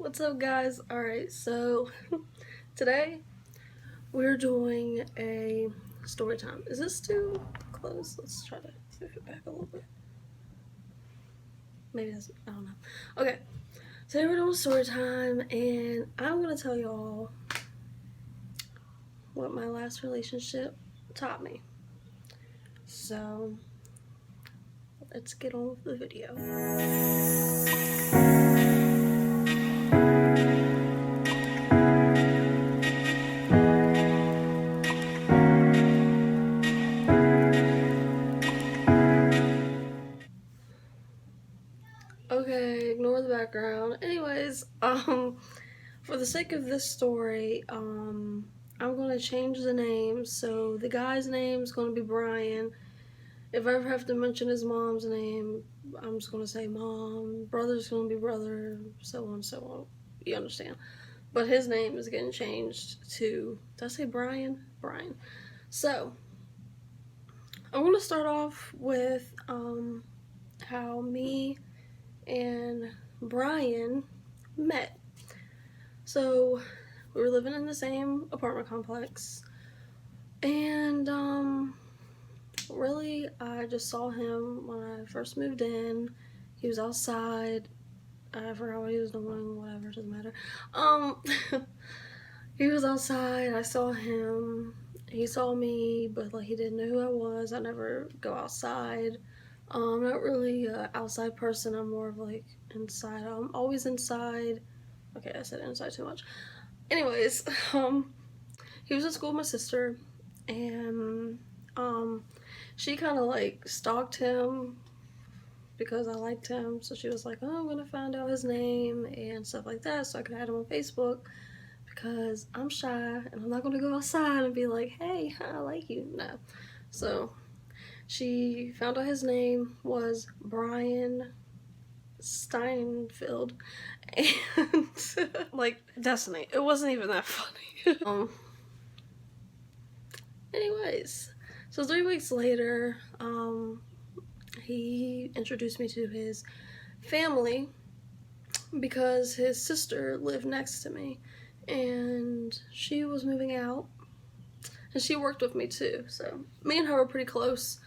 What's up, guys? Alright, so today we're doing a story time. Is this too close? Let's try to move it back a little bit. Maybe that's, I don't know. Okay, today we're doing story time, and I'm gonna tell y'all what my last relationship taught me. So let's get on with the video. Okay, ignore the background. Anyways, for the sake of this story, I'm gonna change the name. So the guy's name is gonna be Brian. If I ever have to mention his mom's name, I'm just gonna say mom. Brother's gonna be brother, so on, so on. You understand? But his name is getting changed to, did I say Brian? Brian. So I'm gonna start off with how me and Brian met. So we were living in the same apartment complex, and really I just saw him when I first moved in. He was outside. I forgot what he was doing, whatever, doesn't matter. He was outside, I saw him, he saw me, but like he didn't know who I was. I never go outside. I'm not really an outside person. I'm more of like inside. I'm always inside. Okay, I said inside too much. Anyways, he was at school with my sister, and she kind of like stalked him because I liked him. So she was like, "Oh, I'm gonna find out his name and stuff like that, so I could add him on Facebook." Because I'm shy and I'm not gonna go outside and be like, "Hey, I like you." No. So she found out his name was Brian Steinfeld, and like Destiny. It wasn't even that funny. Anyways, so 3 weeks later, he introduced me to his family because his sister lived next to me, and she was moving out, and she worked with me too. So me and her were pretty close.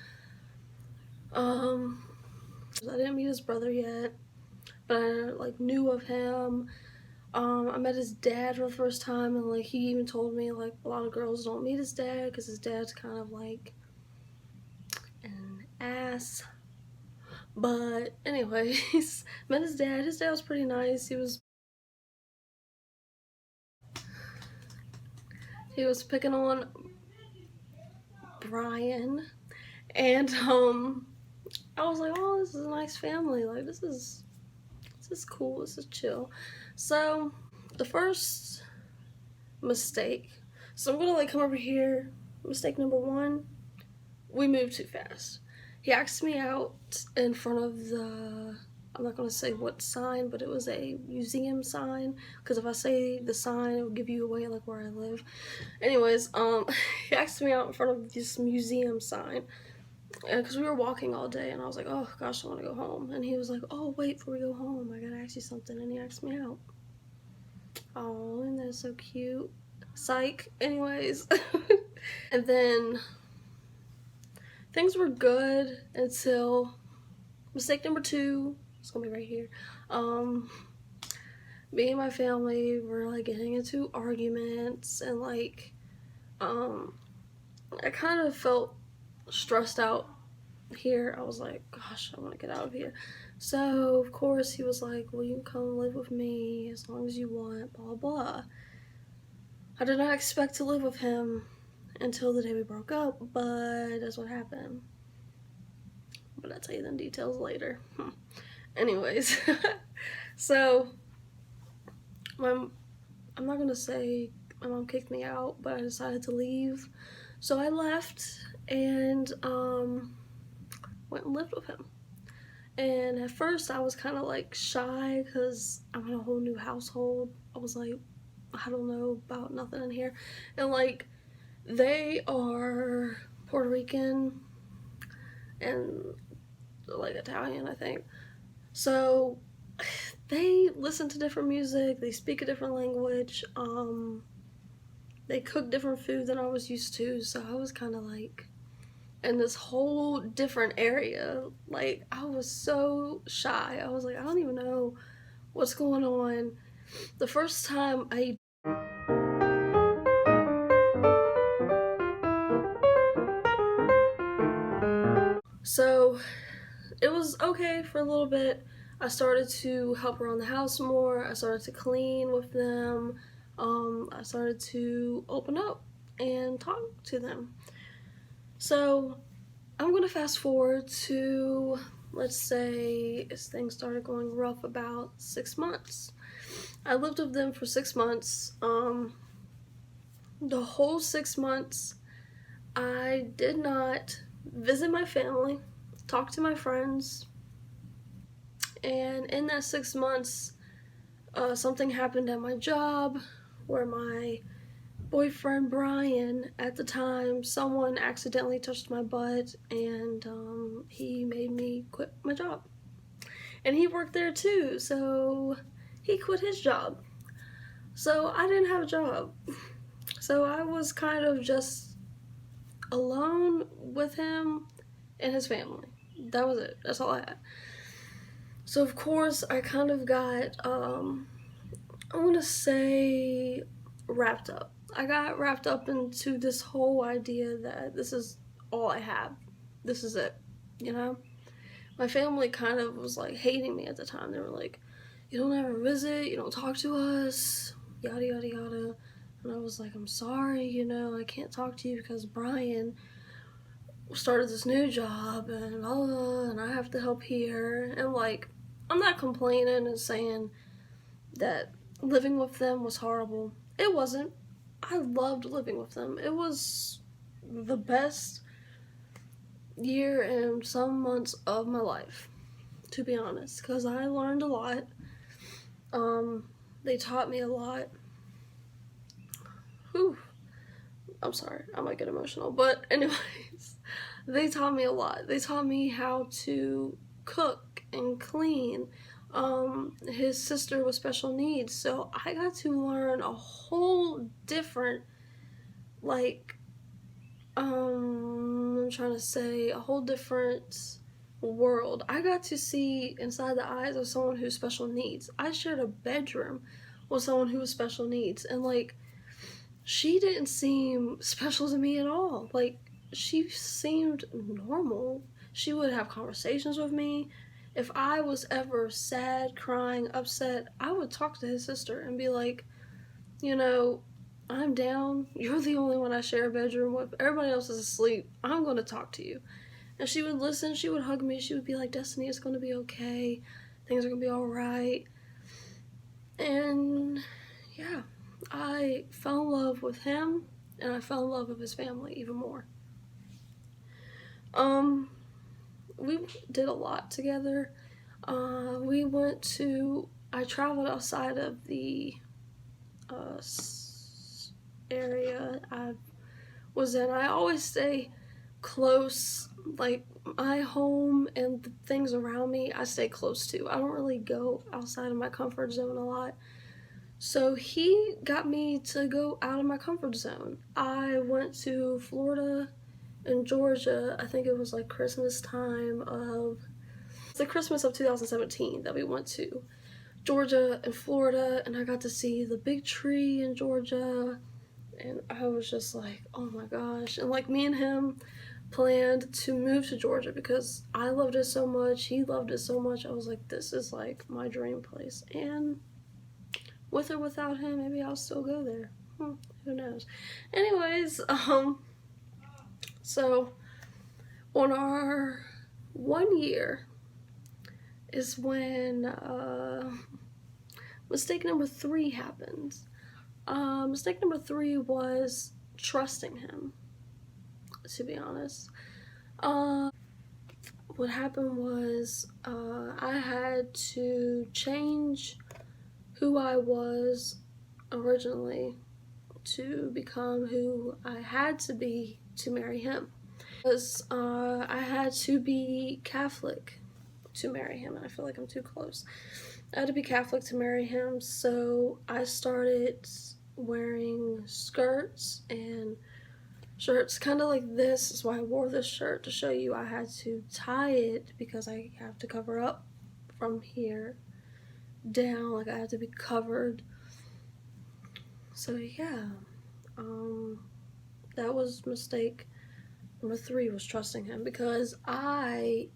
I didn't meet his brother yet, but I like knew of him. I met his dad for the first time, and like he even told me like a lot of girls don't meet his dad because his dad's kind of like an ass. But anyways, met his dad. His dad was pretty nice. He was picking on Brian, and I was like, oh, this is a nice family. Like this is cool. This is chill. So the first mistake. So I'm gonna like come over here. Mistake number one, we moved too fast. He asked me out in front of the, I'm not gonna say what sign, but it was a museum sign, because if I say the sign, it will give you away like where I live. Anyways, he asked me out in front of this museum sign, because we were walking all day, and I was like, oh gosh, I want to go home. And he was like, oh wait, before we go home, I gotta ask you something. And he asked me out. Oh, and that's so cute. Psych. Anyways. And then things were good until mistake number two. It's gonna be right here. Me and my family were like getting into arguments, and like I kind of felt stressed out here. I was like, gosh, I want to get out of here. So of course he was like, well, you can come live with me as long as you want, blah blah. I did not expect to live with him until the day we broke up, but that's what happened. But I'll tell you the details later. Anyways, so I'm not gonna say my mom kicked me out, but I decided to leave. So I left and went and lived with him. And at first I was kind of like shy because I'm in a whole new household. I was like, I don't know about nothing in here. And like, they are Puerto Rican and like Italian, I think. So they listen to different music, they speak a different language, they cook different food than I was used to, so I was kind of like in this whole different area. Like, I was so shy. I was like, I don't even know what's going on. The first time I so it was okay for a little bit. I started to help around the house more. I started to clean with them. I started to open up and talk to them. So I'm gonna fast forward to, let's say, as things started going rough, about 6 months. I lived with them for 6 months. The whole 6 months, I did not visit my family, talk to my friends, and in that 6 months, something happened at my job where my boyfriend Brian, at the time, someone accidentally touched my butt, and he made me quit my job. And he worked there too, so he quit his job. So I didn't have a job. So I was kind of just alone with him and his family. That was it. That's all I had. So of course I kind of got I want to say wrapped up. I got wrapped up into this whole idea that this is all I have. This is it. You know? My family kind of was like hating me at the time. They were like, you don't ever visit, you don't talk to us, yada yada yada. And I was like, I'm sorry, I can't talk to you because Brian started this new job and blah, blah, blah, and I have to help here. And like, I'm not complaining and saying that living with them was horrible. It wasn't. I loved living with them. It was the best year and some months of my life, to be honest, because I learned a lot. They taught me a lot. Whew. I'm sorry, I might get emotional, but anyways, they taught me a lot. They taught me how to cook and clean. His sister with special needs, so I got to learn a whole different, like, I'm trying to say a whole different world. I got to see inside the eyes of someone who's special needs. I shared a bedroom with someone who was special needs, and like, she didn't seem special to me at all. Like, she seemed normal. She would have conversations with me. If I was ever sad, crying, upset, I would talk to his sister and be like, you know, I'm down. You're the only one I share a bedroom with. Everybody else is asleep. I'm going to talk to you. And she would listen. She would hug me. She would be like, Destiny, it's going to be okay. Things are going to be all right. And yeah, I fell in love with him, and I fell in love with his family even more. Um, we did a lot together. We went to. I traveled outside of the uh, area I was in. I always stay close, like my home and the things around me. I stay close to. I don't really go outside of my comfort zone a lot. So he got me to go out of my comfort zone. I went to Florida and Georgia. I think it was like Christmas time of the Christmas of 2017 that we went to Georgia and Florida, and I got to see the big tree in Georgia, and I was just like, oh my gosh. And like, me and him planned to move to Georgia because I loved it so much, he loved it so much. I was like, this is like my dream place. And with or without him, maybe I'll still go there. Who knows? Anyways, so on our 1 year is when mistake number 3 happened. Mistake number 3 was trusting him, to be honest. What happened was I had to change who I was originally to become who I had to be to marry him. Because I had to be Catholic to marry him, and I feel like I'm too close. I had to be Catholic to marry him, so I started wearing skirts and shirts kind of like this. Is why I wore this shirt, to show you I had to tie it because I have to cover up from here down. Like, I had to be covered. So yeah, um, that was mistake number 3, was trusting him, because I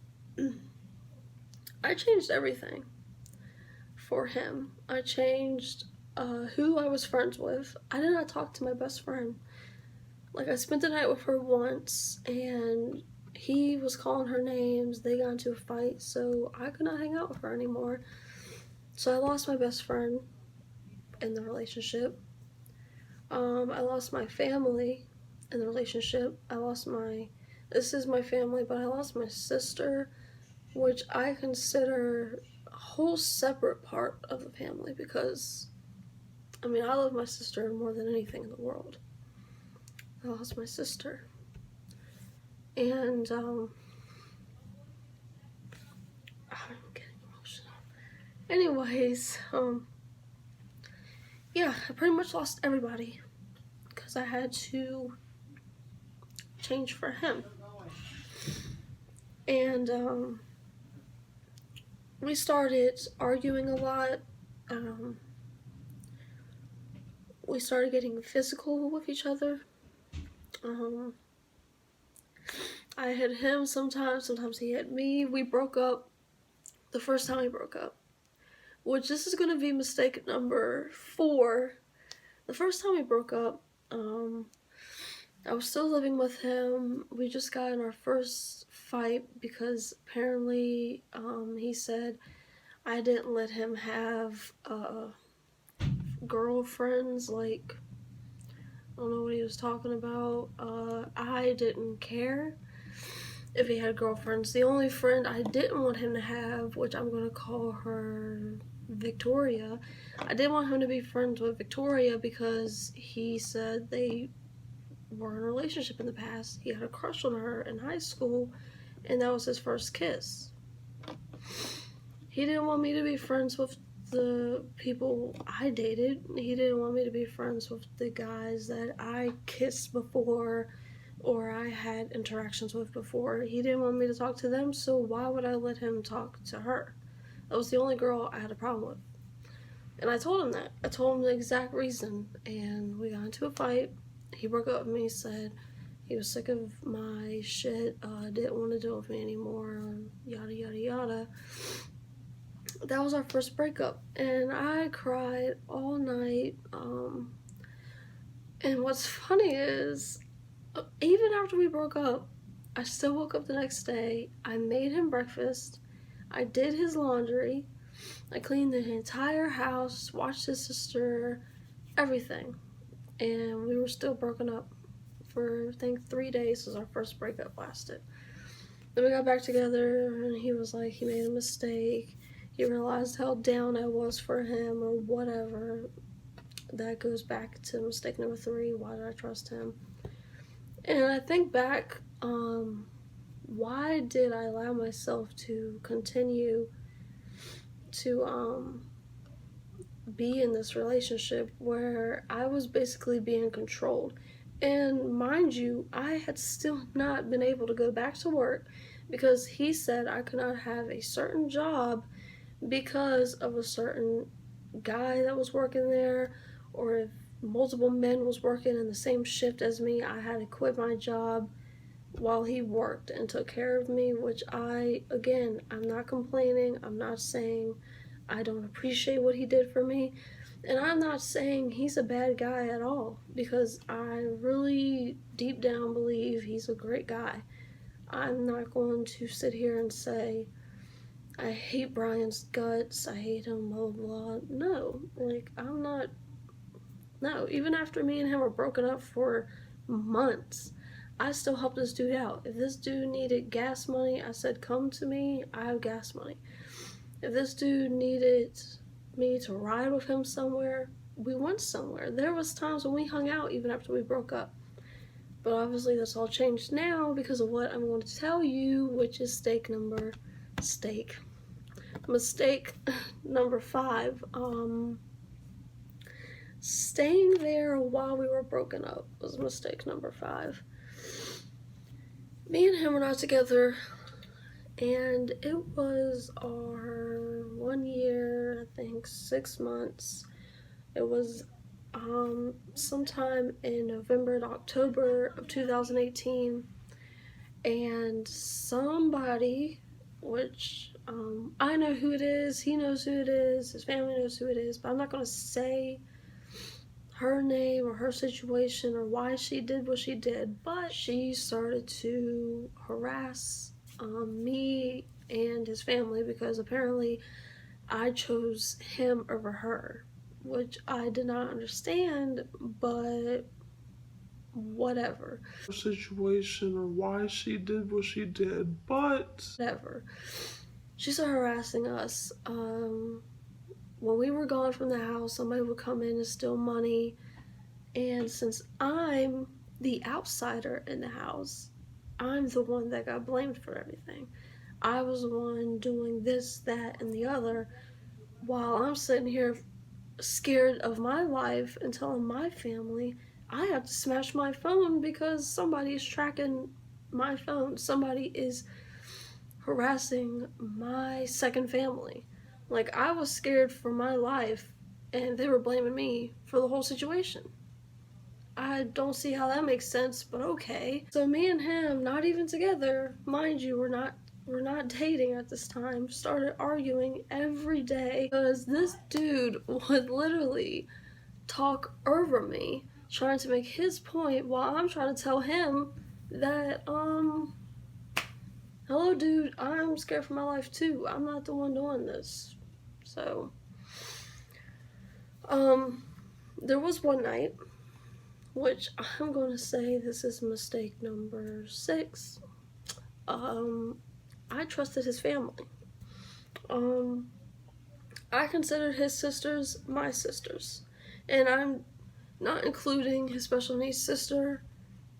changed everything for him. I changed who I was friends with. I did not talk to my best friend. Like, I spent the night with her once, and he was calling her names. They got into a fight, so I could not hang out with her anymore. So I lost my best friend in the relationship. I lost my family in the relationship. This is my family, but I lost my sister, which I consider a whole separate part of the family, because, I mean, I love my sister more than anything in the world. I lost my sister. And, I'm getting emotional. Anyways, yeah, I pretty much lost everybody because I had to change for him. And, we started arguing a lot. We started getting physical with each other. I hit him sometimes he hit me. We broke up the first time we broke up, which this is going to be mistake number 4. The first time we broke up, I was still living with him. We just got in our first fight because apparently he said I didn't let him have girlfriends. Like, I don't know what he was talking about. I didn't care if he had girlfriends. The only friend I didn't want him to have, which I'm going to call her Victoria, I didn't want him to be friends with Victoria because he said they were in a relationship in the past. He had a crush on her in high school, and that was his first kiss. He didn't want me to be friends with the people I dated. He didn't want me to be friends with the guys that I kissed before or I had interactions with before. He didn't want me to talk to them, so why would I let him talk to her? That was the only girl I had a problem with. And I told him that. I told him the exact reason, and we got into a fight. He broke up with me, said he was sick of my shit, didn't want to deal with me anymore, yada yada yada. That was our first breakup, and I cried all night. And what's funny is, even after we broke up, I still woke up the next day. I made him breakfast. I did his laundry. I cleaned the entire house, watched his sister, everything. And we were still broken up for, I think, 3 days was our first breakup lasted. Then we got back together, and he was like, he made a mistake. He realized how down I was for him, or whatever. That goes back to mistake number 3. Why did I trust him? And I think back, why did I allow myself to continue to be in this relationship where I was basically being controlled? And mind you, I had still not been able to go back to work because he said I could not have a certain job because of a certain guy that was working there, or if multiple men was working in the same shift as me, I had to quit my job while he worked and took care of me, which I'm not complaining. I'm not saying I don't appreciate what he did for me, and I'm not saying he's a bad guy at all, because I really deep down believe he's a great guy. I'm not going to sit here and say I hate Brian's guts, I hate him, blah blah blah. No, no, even after me and him were broken up for months, I still helped this dude out. If this dude needed gas money, I said, come to me, I have gas money. If this dude needed me to ride with him somewhere, we went somewhere. There was times when we hung out even after we broke up. But obviously that's all changed now because of what I'm going to tell you, which is mistake Mistake number 5, staying there while we were broken up was mistake number 5. Me and him were not together, and it was our 1 year, I think 6 months. It was sometime in November and October of 2018, and somebody, which I know who it is, he knows who it is, his family knows who it is, but I'm not going to say her name or her situation or why she did what she did, but she started to harass me and his family because apparently I chose him over her, which I did not understand, but whatever. Situation or why she did what she did, but whatever. She started harassing us. When we were gone from the house, somebody would come in and steal money. And since I'm the outsider in the house, I'm the one that got blamed for everything. I was the one doing this, that, and the other, while I'm sitting here scared of my life and telling my family I have to smash my phone because somebody is tracking my phone. Somebody is harassing my second family. Like, I was scared for my life, and they were blaming me for the whole situation. I don't see how that makes sense, but okay. So me and him, not even together, mind you, we're not dating at this time, started arguing every day because this dude would literally talk over me, trying to make his point while I'm trying to tell him that, hello dude, I'm scared for my life too. I'm not the one doing this. So, there was one night, which I'm going to say this is mistake number 6. I trusted his family. I considered his sisters my sisters. And I'm not including his special needs sister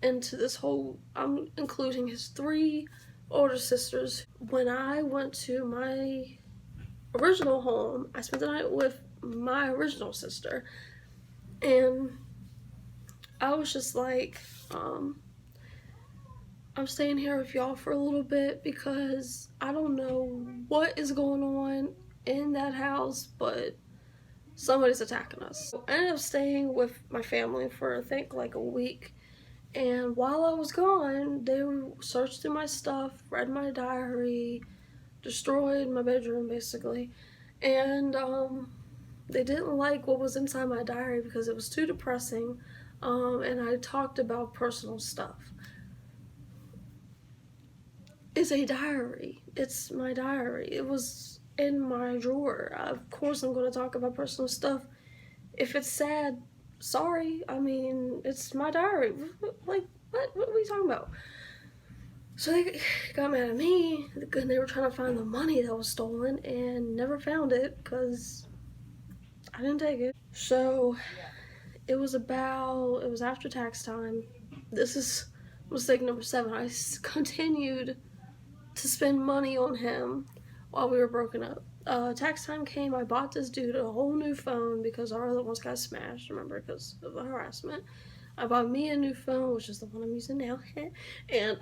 into this whole, I'm including his 3 older sisters. When I went to my original home, I spent the night with my original sister. And I was just like, I'm staying here with y'all for a little bit because I don't know what is going on in that house, but somebody's attacking us. So I ended up staying with my family for I think like a week, and while I was gone, they searched through my stuff, read my diary, destroyed my bedroom basically, and they didn't like what was inside my diary because it was too depressing, and I talked about personal stuff. It's a diary. It's my diary. It was in my drawer. Of course I'm going to talk about personal stuff. If it's sad, sorry. I mean, it's my diary. Like, what are we talking about? So they got mad at me, and they were trying to find the money that was stolen and never found it because I didn't take it. So it was after tax time. This is mistake number 7. I continued to spend money on him while we were broken up. Tax time came, I bought this dude a whole new phone because our other ones got smashed, remember, because of the harassment. I bought me a new phone, which is the one I'm using now, and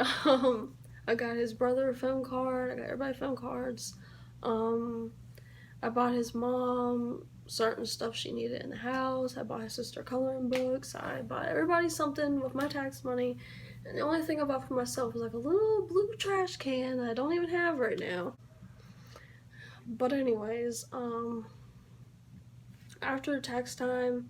I got his brother a phone card, I got everybody phone cards. I bought his mom certain stuff she needed in the house, I bought his sister coloring books, I bought everybody something with my tax money. And the only thing I bought for myself was like a little blue trash can that I don't even have right now. But anyways, after tax time,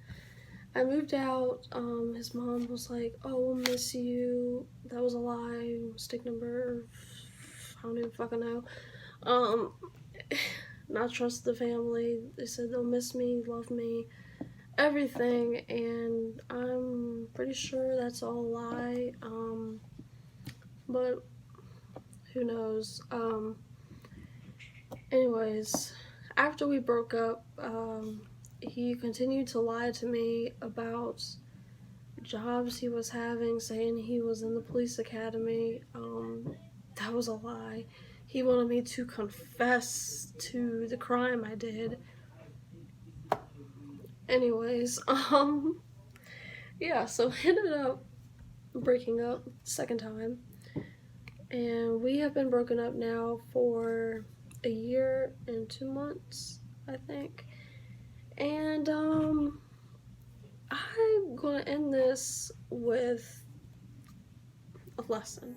I moved out. His mom was like, "Oh, we'll miss you." That was a lie. Mistake number, I don't even fucking know. Not trust the family. They said they'll miss me, love me, everything, and I'm pretty sure that's all a lie. But who knows? Anyways, after we broke up, he continued to lie to me about jobs he was having, saying he was in the police academy. That was a lie. he wanted me to confess to the crime I did. Anyways, yeah, so ended up breaking up second time, and we have been broken up now for a year and 2 months, I think. And I'm gonna end this with a lesson.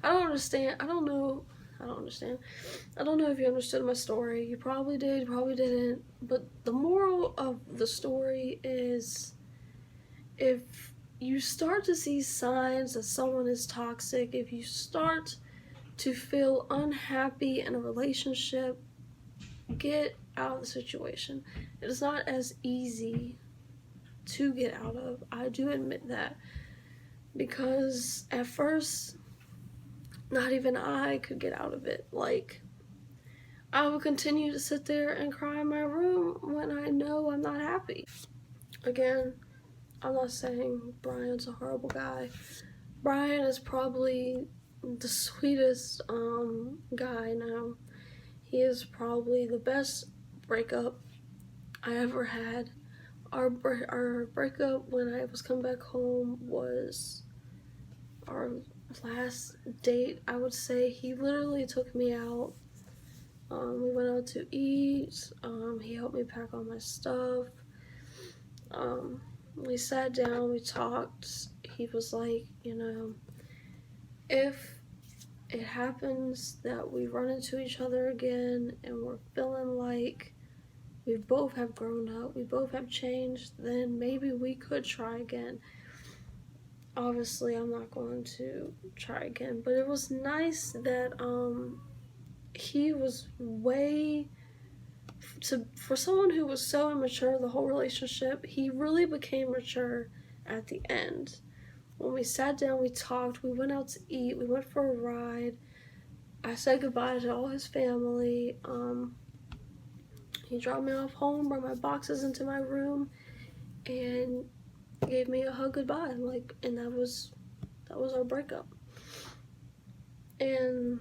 I don't understand. I don't know. I don't understand. I don't know if you understood my story. You probably did, you probably didn't. But the moral of the story is, if you start to see signs that someone is toxic, if you start to feel unhappy in a relationship, get out of the situation. It is not as easy to get out of. I do admit that. Because at first, not even I could get out of it. Like, I will continue to sit there and cry in my room when I know I'm not happy. Again, I'm not saying Brian's a horrible guy. Brian is probably the sweetest guy now. He is probably the best breakup I ever had. Our breakup when I was coming back home was our last date, I would say. He literally took me out. We went out to eat. He helped me pack all my stuff. We sat down, we talked. He was like, if it happens that we run into each other again and we're feeling like we both have grown up, we both have changed, then maybe we could try again. Obviously, I'm not going to try again, but it was nice that he was for someone who was so immature the whole relationship, he really became mature at the end. When we sat down, we talked, we went out to eat, we went for a ride. I said goodbye to all his family. He dropped me off home, brought my boxes into my room, and gave me a hug goodbye. And that was our breakup. And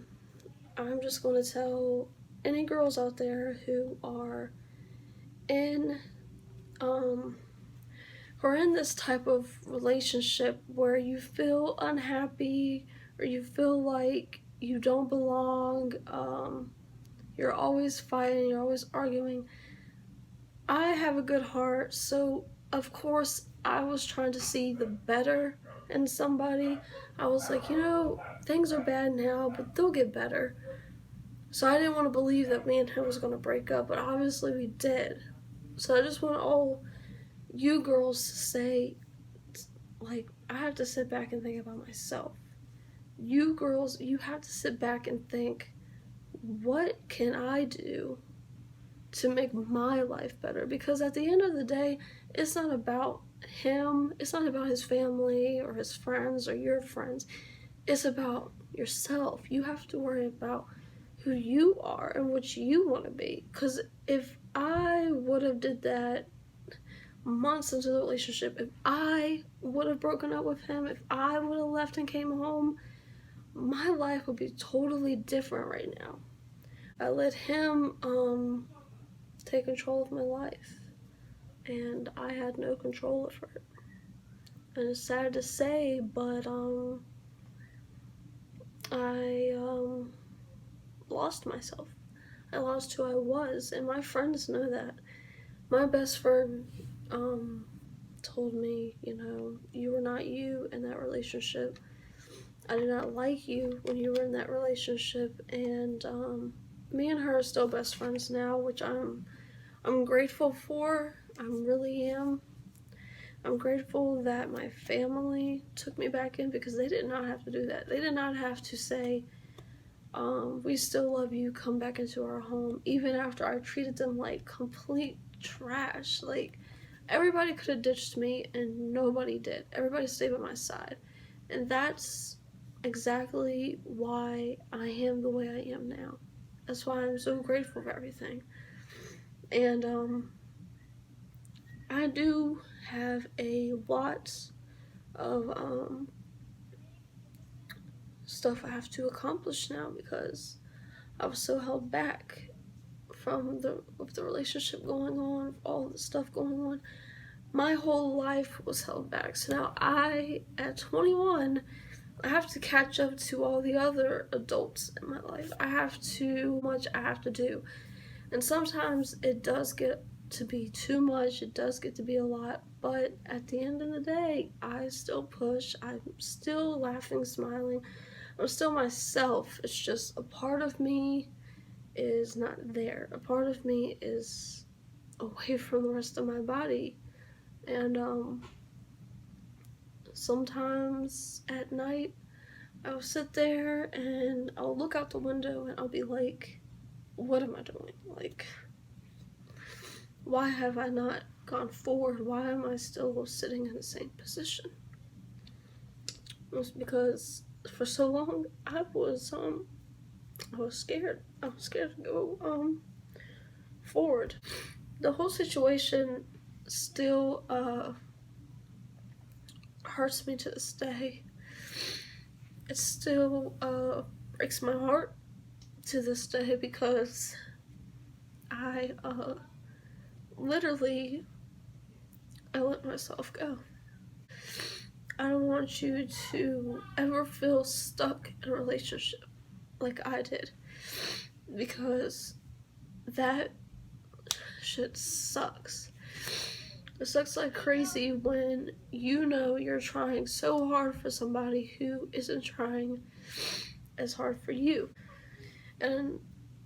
I'm just going to tell any girls out there who are in this type of relationship where you feel unhappy or you feel like you don't belong, you're always fighting, you're always arguing. I have a good heart, so of course I was trying to see the better in somebody. I was like, things are bad now, but they'll get better. So I didn't want to believe that me and him was going to break up, but obviously we did. So I just want all you girls to say, like, I have to sit back and think about myself. You girls, you have to sit back and think, what can I do to make my life better? Because at the end of the day, it's not about him, it's not about his family or his friends or your friends. It's about yourself. You have to worry about who you are and what you want to be. Because if I would have did that months into the relationship, if I would have broken up with him, if I would have left and came home, my life would be totally different right now. I let him take control of my life, and I had no control of it. And it's sad to say, but I lost myself. I lost who I was, and my friends know that. My best friend told me, you were not you in that relationship. I did not like you when you were in that relationship, and me and her are still best friends now, which I'm grateful for. I really am. I'm grateful that my family took me back in, because they did not have to do that. They did not have to say, we still love you, come back into our home, even after I treated them like complete trash. Like, everybody could have ditched me and nobody did. Everybody stayed by my side. And that's exactly why I am the way I am now. That's why I'm so grateful for everything. And I do have a lot of stuff I have to accomplish now because I was so held back with the relationship going on, all the stuff going on. My whole life was held back. So now at 21, I have to catch up to all the other adults in my life. I have to do. And sometimes it does get to be too much, it does get to be a lot, but at the end of the day, I still push, I'm still laughing, smiling, I'm still myself. It's just a part of me is not there. A part of me is away from the rest of my body. And sometimes at night, I'll sit there and I'll look out the window and I'll be like, what am I doing? Like, why have I not gone forward? Why am I still sitting in the same position? It was because for so long I was scared. I was scared to go forward. The whole situation still hurts me to this day. It still breaks my heart to this day because I literally let myself go. I don't want you to ever feel stuck in a relationship like I did, because that shit sucks. It sucks like crazy when you know you're trying so hard for somebody who isn't trying as hard for you. And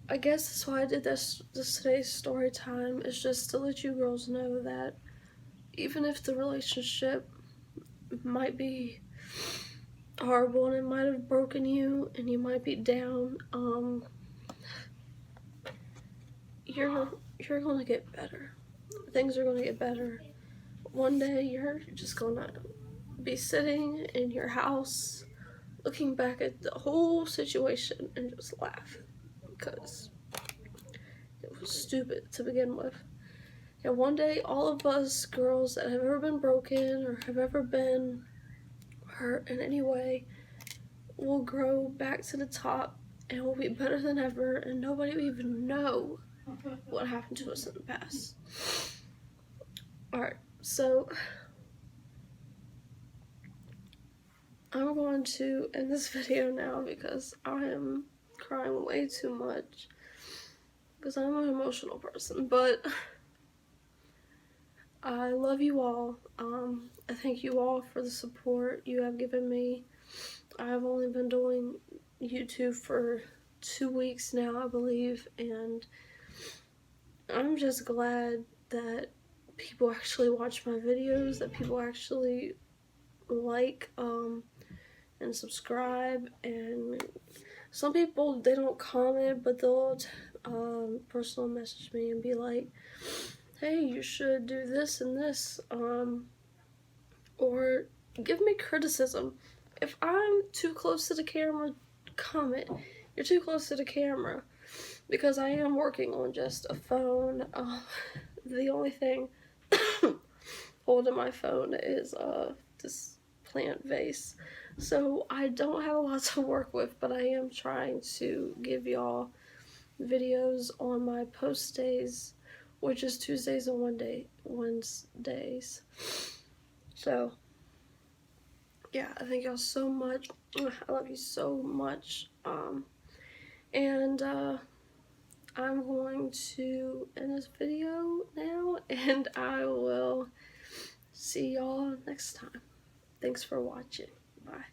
I guess that's why I did this today's story time, is just to let you girls know that even if the relationship might be horrible and it might have broken you and you might be down, you're gonna get better. Things are gonna get better. One day you're just gonna be sitting in your house looking back at the whole situation and just laugh because it was stupid to begin with. And one day all of us girls that have ever been broken or have ever been hurt in any way will grow back to the top and will be better than ever, and nobody will even know what happened to us in the past. Alright, so I'm going to end this video now because I am crying way too much because I'm an emotional person, but I love you all. I thank you all for the support you have given me. I've only been doing YouTube for 2 weeks now, I believe, and I'm just glad that people actually watch my videos, that people actually like and subscribe. And some people, they don't comment, but they'll personal message me and be like, hey, you should do this and this, or give me criticism. If I'm too close to the camera, comment, you're too close to the camera, because I am working on just a phone. The only thing holding my phone is this plant vase, so I don't have a lot to work with, but I am trying to give y'all videos on my post days, which is Tuesdays and Wednesdays. So yeah, I thank y'all so much. I love you so much. And I'm going to end this video now, and I will see y'all next time. Thanks for watching. Bye.